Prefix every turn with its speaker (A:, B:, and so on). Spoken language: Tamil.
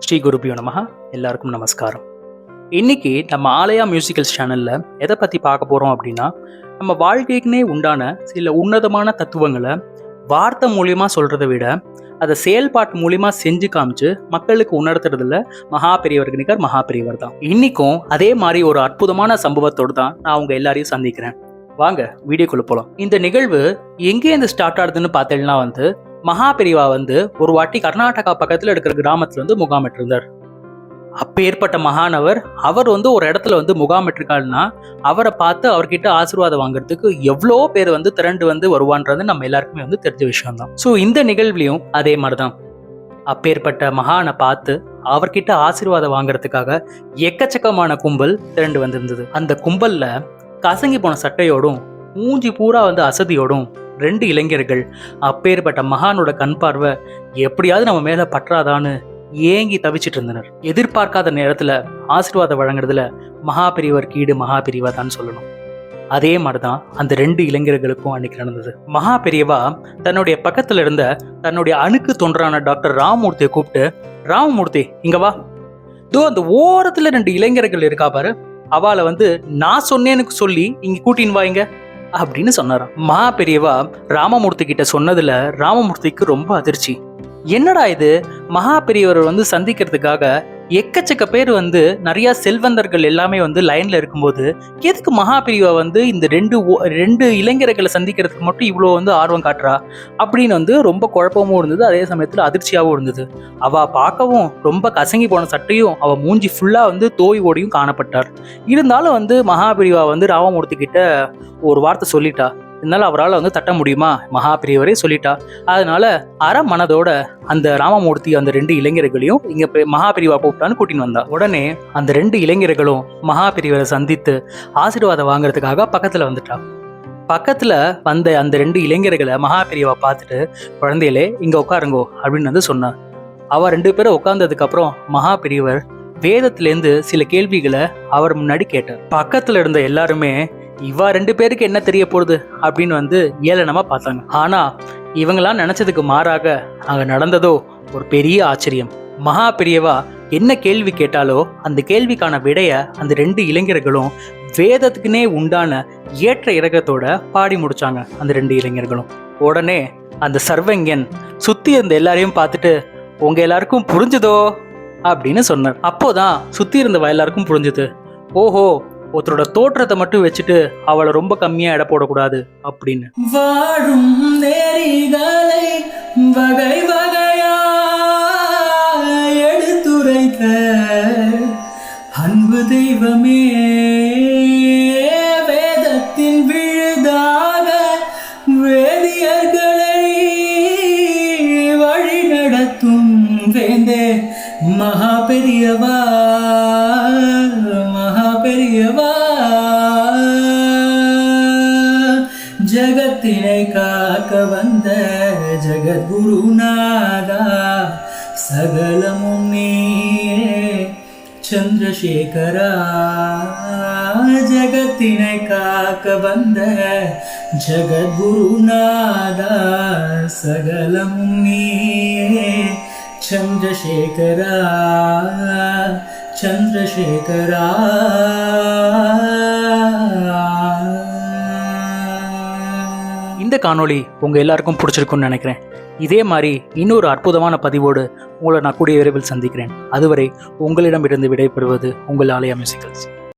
A: ஸ்ரீ குருபியோ நமஹ. எல்லாருக்கும் நமஸ்காரம். இன்னைக்கு நம்ம ஆலயா மியூசிக்கல்ஸ் சேனல்ல எதை பத்தி பார்க்க போறோம் அப்படின்னா, நம்ம வாழ்க்கைக்குனே உண்டான சில உன்னதமான தத்துவங்களை வார்த்தை மூலியமா சொல்றதை விட அதை செயல்பாட்டு மூலியமா செஞ்சு காமிச்சு மக்களுக்கு உணர்த்துறதுல மகா பெரியவருக்கு நிகர் மகா பெரியவர் தான். இன்னைக்கும் அதே மாதிரி ஒரு அற்புதமான சம்பவத்தோடு தான் நான் உங்க எல்லாரையும் சந்திக்கிறேன். வாங்க வீடியோக்குள்ள போலாம். இந்த நிகழ்வு எங்கே இருந்து ஸ்டார்ட் ஆகுதுன்னு பார்த்தீங்கன்னா மகா பெரியவா ஒரு வாட்டி கர்நாடகா பக்கத்துல இருக்கிற கிராமத்துல முகாமிட்டிருந்தார். அப்பேற்பட்ட மகானவர் அவர் ஒரு இடத்துல முகாமிட்டிருக்காருன்னா அவரை பார்த்து அவர்கிட்ட ஆசீர்வாதம் வாங்குறதுக்கு எவ்வளோ பேர் திரண்டு வருவான்றது நம்ம எல்லாருக்குமே தெரிஞ்ச விஷயம் தான். ஸோ இந்த நிகழ்வுலையும் அதே மாதிரிதான் அப்பேற்பட்ட மகானை பார்த்து அவர்கிட்ட ஆசீர்வாதம் வாங்குறதுக்காக எக்கச்சக்கமான கும்பல் திரண்டு வந்திருந்தது. அந்த கும்பல்ல கசங்கி போன சட்டையோடும் மூஞ்சி பூரா அசதியோடும் 2 இளைஞர்கள் அப்பேற்பட்ட மகானோட கண் பார்வை எப்படியாவது நம்ம மேல பற்றாதான்னு ஏங்கி தவிச்சிட்டு இருந்தனர். எதிர்பார்க்காத நேரத்துல ஆசீர்வாதம் வழங்குறதுல மகா பெரியவருக்கு ஈடு மகா பெரியவா தான் சொல்லணும். அதே மாதிரிதான் அந்த 2 இளைஞர்களுக்கும் அன்னைக்கு நடந்தது. மகா பெரியவா தன்னுடைய பக்கத்துல இருந்த தன்னுடைய அணுக்கு தொண்டரான டாக்டர் ராமமூர்த்தியை கூப்பிட்டு, ராமமூர்த்தி இங்க வா, தோ அந்த ஓரத்துல 2 இளைஞர்கள் இருக்கா பாரு, அவளை நான் சொன்னேன்னு சொல்லி இங்க கூட்டின்னு வாங்க அப்படின்னு சொன்னாராம். மகா பெரியவா ராமமூர்த்தி கிட்ட சொன்னதுல ராமமூர்த்திக்கு ரொம்ப அதிர்ச்சி. என்னடா இது, மகா பெரியவர் சந்திக்கிறதுக்காக எக்கச்சக்க பேர் நிறைய செல்வந்தர்கள் எல்லாமே லைன்ல இருக்கும்போது எதுக்கு மகா பெரியவா இந்த 2 இளைஞர்களை சந்திக்கிறதுக்கு மட்டும் இவ்வளோ ஆர்வம் காட்டுறா அப்படின்னு ரொம்ப குழப்பமும் இருந்தது. அதே சமயத்துல அதிர்ச்சியாகவும் இருந்தது. அவ பார்க்கவும் ரொம்ப கசங்கி போன சட்டையும் அவ மூஞ்சி ஃபுல்லா தோய் ஓடியும் காணப்பட்டார். இருந்தாலும் மகா பெரியவா ராமமூர்த்தி கிட்ட ஒரு வார்த்தை சொல்லிட்டா. இருந்தாலும் அவரால் தட்ட முடியுமா, மகா பெரியவரே சொல்லிட்டா. அதனால அரை மனதோட அந்த ராமமூர்த்தி அந்த 2 இளைஞர்களையும் இங்க மகா பெரியவா கூப்பிட்டான்னு கூட்டின்னு வந்தா. உடனே அந்த 2 இளைஞர்களும் மகா பெரியவரை சந்தித்து ஆசீர்வாதம் வாங்குறதுக்காக பக்கத்துல வந்துட்டா. பக்கத்துல வந்த அந்த 2 இளைஞர்களை மகா பெரியவா பார்த்துட்டு, குழந்தைகளே இங்க உட்காருங்கோ அப்படின்னு சொன்னார். அவ 2 பேரும் உட்கார்ந்ததுக்கு அப்புறம் மகா பெரியவர் வேதத்திலேருந்து சில கேள்விகளை அவர் முன்னாடி கேட்டார். பக்கத்துல இருந்த எல்லாருமே இவா 2 பேருக்கு என்ன தெரிய போகுது அப்படின்னு ஏளனமா பார்த்தாங்க. ஆனா இவங்களாம் நினைச்சதுக்கு மாறாக அங்க நடந்ததோ ஒரு பெரிய ஆச்சரியம். மகா பெரியவா என்ன கேள்வி கேட்டாலோ அந்த கேள்விக்கான விடைய அந்த 2 இளைஞர்களும் வேதத்துக்குனே உண்டான ஏற்ற இறக்கத்தோட பாடி முடிச்சாங்க. அந்த 2 இளைஞர்களும் உடனே அந்த சர்வங்கன் சுத்தி இருந்த எல்லாரையும் பார்த்துட்டு, உங்க எல்லாருக்கும் புரிஞ்சுதோ அப்படின்னு சொன்னார். அப்போதான் சுத்தி இருந்த எல்லாருக்கும் புரிஞ்சுது, ஓஹோ ஒருத்தரோட தோற்றத்தை மட்டும் வச்சுட்டு அவளை ரொம்ப கம்மியா எடை போடக்கூடாது அப்படின்னு. வாழும் நெறிகளை வகை வகையா எடுத்துரைக்க அன்பு தெய்வமே வேதத்தின் விழுதாக வேதியர்களை வழி நடத்தும் வேந்தே மகா பெரியவா பெரியவா, ஜகத்தினை காக்க வந்த ஜகத்குருநாதா சகலமும் நீயே சந்திரசேகரா, ஜகத்தினை காக்க வந்த ஜகத்குருநாதா சகலமும் நீயே சந்திரசேகரா சந்திரசேகரா. இந்த காணொளி உங்க எல்லாருக்கும் பிடிச்சிருக்கும்னு நினைக்கிறேன். இதே மாதிரி இன்னொரு அற்புதமான பதிவோடு உங்களை நான் கூடிய விரைவில் சந்திக்கிறேன். அதுவரை உங்களிடமிருந்து விடைபெறுவது உங்கள் ஆலயா மியூசிக்கல்ஸ்.